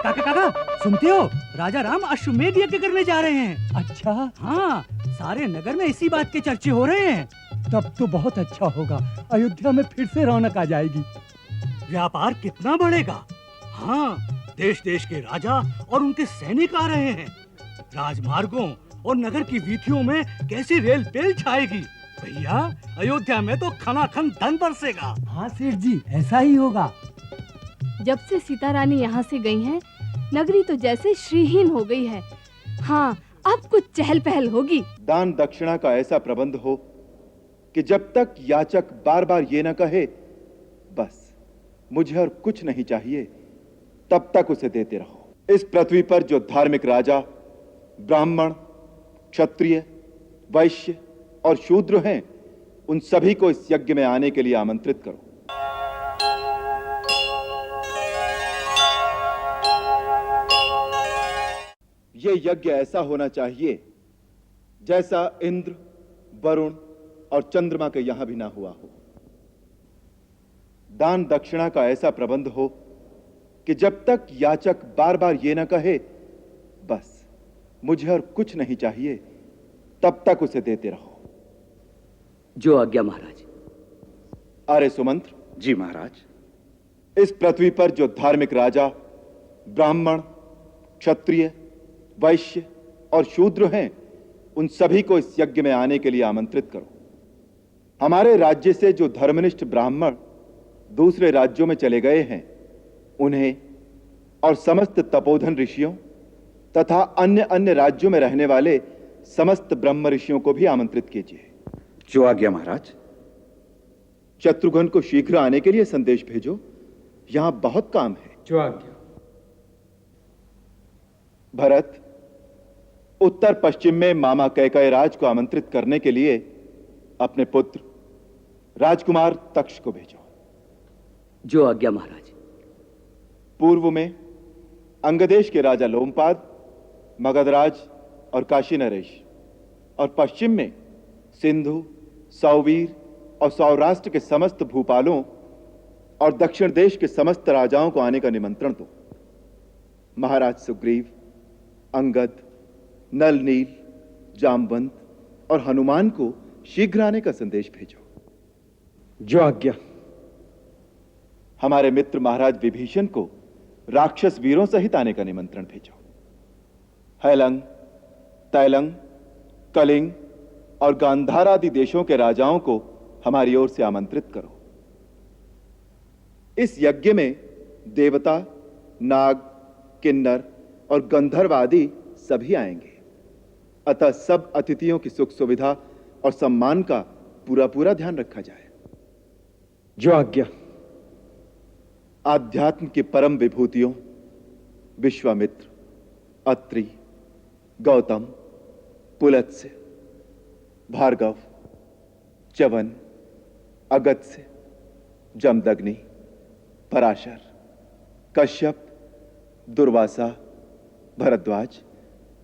काका काका सुनते हो, राजा राम अश्वमेध यज्ञ करने जा रहे हैं। अच्छा, हाँ, सारे नगर में इसी बात के चर्चे हो रहे हैं। तब तो बहुत अच्छा होगा। अयोध्या में फिर से रौनक आ जाएगी। व्यापार कितना बढ़ेगा। हाँ, देश देश के राजा और उनके सैनिक आ रहे हैं। राजमार्गों और नगर की वीथियों में कैसी रेल पेल छाएगी। भैया, अयोध्या में तो खनाखन धन बरसेगा। हाँ सेठ जी, ऐसा ही होगा। जब से सीता रानी यहाँ से गई हैं, नगरी तो जैसे श्रीहीन हो गई है। हाँ, अब कुछ चहल पहल होगी। दान दक्षिणा का ऐसा प्रबंध हो कि जब तक याचक बार बार ये न कहे बस मुझे और कुछ नहीं चाहिए, तब तक उसे देते रहो। इस पृथ्वी पर जो धार्मिक राजा, ब्राह्मण, क्षत्रिय, वैश्य और शूद्र हैं, उन सभी को इस यज्ञ में आने के लिए आमंत्रित करो। यह यज्ञ ऐसा होना चाहिए जैसा इंद्र, वरुण और चंद्रमा के यहां भी ना हुआ हो। दान दक्षिणा का ऐसा प्रबंध हो कि जब तक याचक बार बार ये ना कहे बस मुझे और कुछ नहीं चाहिए, तब तक उसे देते रहो। जो आज्ञा महाराज। अरे सुमंत्र। जी महाराज। इस पृथ्वी पर जो धार्मिक राजा, ब्राह्मण, क्षत्रिय, वैश्य और शूद्र हैं, उन सभी को इस यज्ञ में आने के लिए आमंत्रित करो। हमारे राज्य से जो धर्मनिष्ठ ब्राह्मण दूसरे राज्यों में चले गए हैं, उन्हें और समस्त तपोधन ऋषियों तथा अन्य अन्य राज्यों में रहने वाले समस्त ब्रह्म ऋषियों को भी आमंत्रित कीजिए। जो आज्ञा महाराज। शत्रुघ्न को शीघ्र आने के लिए संदेश भेजो, यहां बहुत काम है। जो आज्ञा। भरत, उत्तर पश्चिम में मामा कैकेय राज को आमंत्रित करने के लिए अपने पुत्र राजकुमार तक्ष को भेजो। जो आज्ञा महाराज। पूर्व में अंगदेश के राजा लोमपाद, मगधराज और काशी नरेश, और पश्चिम में सिंधु, सौवीर और सौराष्ट्र के समस्त भूपालों और दक्षिण देश के समस्त राजाओं को आने का निमंत्रण दो। महाराज सुग्रीव, अंगद, नल नील, जामवंत और हनुमान को शीघ्र आने का संदेश भेजो। जो आज्ञा। हमारे मित्र महाराज विभीषण को राक्षस वीरों सहित आने का निमंत्रण भेजो। हैलंग, तैलंग, कलिंग और गांधार आदि देशों के राजाओं को हमारी ओर से आमंत्रित करो। इस यज्ञ में देवता, नाग, किन्नर और गंधर्व आदि सभी आएंगे। अतः सब अतिथियों की सुख सुविधा और सम्मान का पूरा पूरा ध्यान रखा जाए। जो आज्ञा। आध्यात्म की परम विभूतियों विश्वामित्र, अत्रि, गौतम, पुलत्स्य, भार्गव, च्यवन, अगस्त्य, जमदग्नि, पराशर, कश्यप, दुर्वासा, भरद्वाज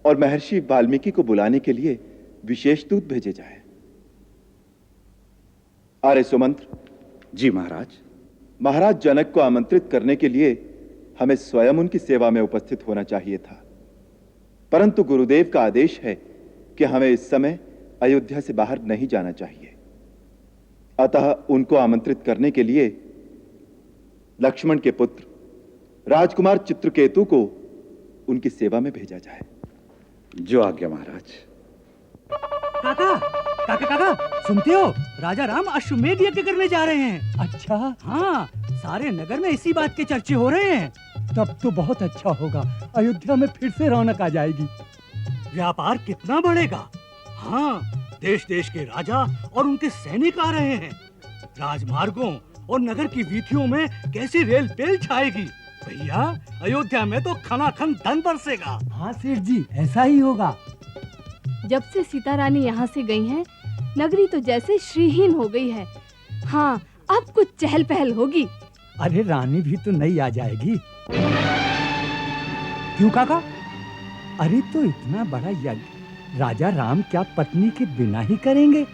और महर्षि वाल्मीकि को बुलाने के लिए विशेष दूत भेजे जाएं। आर्य सुमंत्र। जी महाराज। महाराज जनक को आमंत्रित करने के लिए हमें स्वयं उनकी सेवा में उपस्थित होना चाहिए था, परंतु गुरुदेव का आदेश है कि हमें इस समय अयोध्या से बाहर नहीं जाना चाहिए। अतः उनको आमंत्रित करने के लिए लक्ष्मण के पुत्र राजकुमार चित्रकेतु को उनकी सेवा में भेजा जाए। जो आज्ञा महाराज। काका काका काका सुनते हो, राजा राम अश्वमेध यज्ञ करने जा रहे हैं। अच्छा, हाँ, सारे नगर में इसी बात के चर्चे हो रहे हैं। तब तो बहुत अच्छा होगा। अयोध्या में फिर से रौनक आ जाएगी। व्यापार कितना बढ़ेगा। हाँ, देश देश के राजा और उनके सैनिक आ रहे हैं। राजमार्गों और नगर की वीथियों में कैसी रेल पेल छाएगी। भैया, अयोध्या में तो खनाखन धन बरसेगा। हाँ सेठ जी, ऐसा ही होगा। जब से सीता रानी यहाँ से गई हैं, नगरी तो जैसे श्रीहीन हो गई है। हाँ, अब कुछ चहल पहल होगी। अरे रानी भी तो नई आ जाएगी। क्यों काका? अरे तो इतना बड़ा यज्ञ राजा राम क्या पत्नी के बिना ही करेंगे?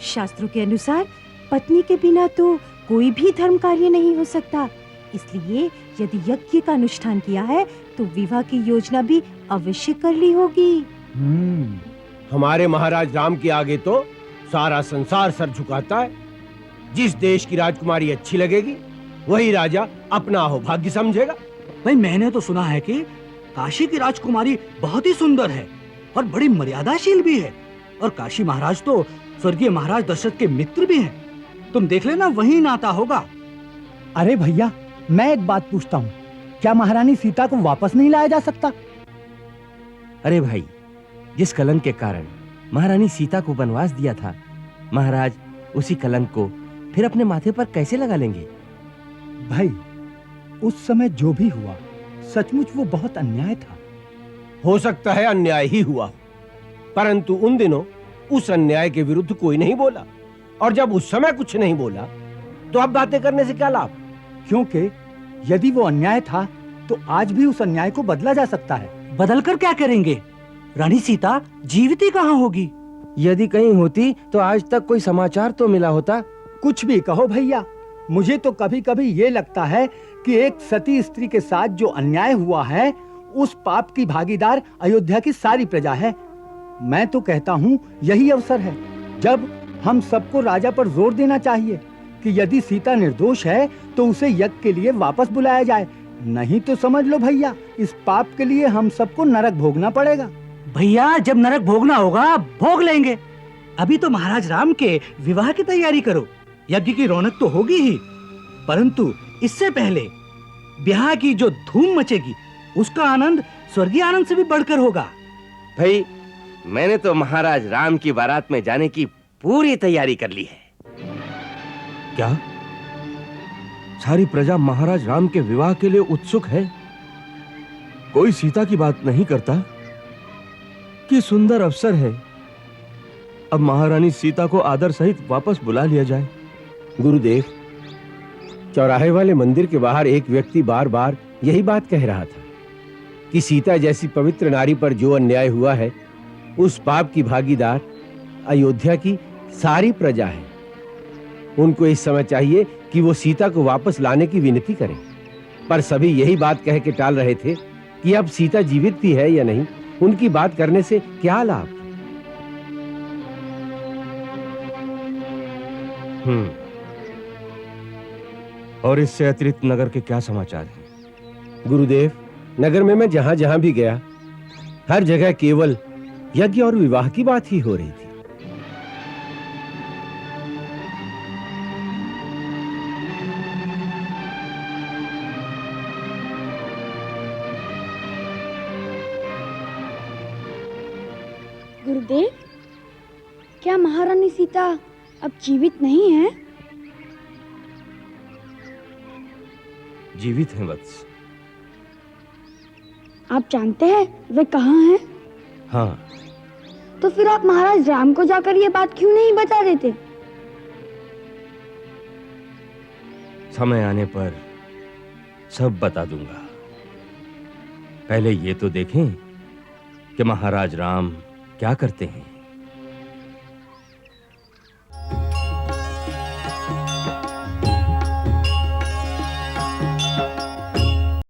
शास्त्रों के अनुसार पत्नी के बिना तो कोई भी धर्म कार्य नहीं हो सकता, इसलिए यदि यज्ञ का अनुष्ठान किया है तो विवाह की योजना भी अवश्य कर ली होगी। हमारे महाराज राम के आगे तो सारा संसार सर झुकाता है। जिस देश की राजकुमारी अच्छी लगेगी वही राजा अपना अहोभाग्य समझेगा। भाई मैंने तो सुना है कि काशी की राजकुमारी बहुत ही सुंदर है और बड़ी मर्यादाशील भी है, और काशी महाराज तो स्वर्गीय महाराज दशरथ के मित्र भी हैं। तुम देख लेना वही नाता होगा। अरे भैया, मैं एक बात पूछता हूँ, क्या महारानी सीता को वापस नहीं लाया जा सकता? अरे भाई, जिस कलंक के कारण महारानी सीता को वनवास दिया था, महाराज उसी कलंक को फिर अपने माथे पर कैसे लगा लेंगे? भाई, उस समय जो भी हुआ सचमुच वो बहुत अन्याय था। हो सकता है अन्याय ही हुआ, परंतु उन दिनों उस अन्याय के विरुद्ध कोई नहीं बोला, और जब उस समय कुछ नहीं बोला तो अब बातें करने से क्या लाभ? क्योंकि यदि वो अन्याय था तो आज भी उस अन्याय को बदला जा सकता है। बदलकर क्या करेंगे? रानी सीता जीवित ही कहाँ होगी? यदि कहीं होती तो आज तक कोई समाचार तो मिला होता। कुछ भी कहो भैया, मुझे तो कभी कभी ये लगता है कि एक सती स्त्री के साथ जो अन्याय हुआ है उस पाप की भागीदार अयोध्या की सारी प्रजा है। मैं तो कहता हूँ यही अवसर है जब हम सबको राजा पर जोर देना चाहिए कि यदि सीता निर्दोष है तो उसे यज्ञ के लिए वापस बुलाया जाए, नहीं तो समझ लो भैया, इस पाप के लिए हम सबको नरक भोगना पड़ेगा। भैया, जब नरक भोगना होगा भोग लेंगे। अभी तो महाराज राम के विवाह की तैयारी करो। यज्ञ की रौनक तो होगी ही, परंतु इससे पहले ब्याह की जो धूम मचेगी उसका आनंद स्वर्गीय आनंद से भी बढ़कर होगा। भाई, मैंने तो महाराज राम की बारात में जाने की पूरी तैयारी कर ली है। क्या सारी प्रजा महाराज राम के विवाह के लिए उत्सुक है? कोई सीता की बात नहीं करता? कि सुंदर अवसर है, अब महारानी सीता को आदर सहित वापस बुला लिया जाए। गुरुदेव, चौराहे वाले मंदिर के बाहर एक व्यक्ति बार बार यही बात कह रहा था कि सीता जैसी पवित्र नारी पर जो अन्याय हुआ है उस पाप की भागीदार अयोध्या की सारी प्रजा है। उनको इस समय चाहिए कि वो सीता को वापस लाने की विनती करें, पर सभी यही बात कह के टाल रहे थे कि अब सीता जीवित भी है या नहीं, उनकी बात करने से क्या लाभ। और इससे अतिरिक्त नगर के क्या समाचार हैं? गुरुदेव, नगर में मैं जहां जहां भी गया हर जगह केवल यज्ञ और विवाह की बात ही हो रही थी। गुरुदेव, क्या महारानी सीता अब जीवित नहीं है? जीवित हैं वत्स। आप जानते हैं वे कहाँ हैं? हाँ। तो फिर आप महाराज राम को जाकर ये बात क्यों नहीं बता देते? समय आने पर सब बता दूंगा। पहले ये तो देखें कि महाराज राम क्या करते हैं।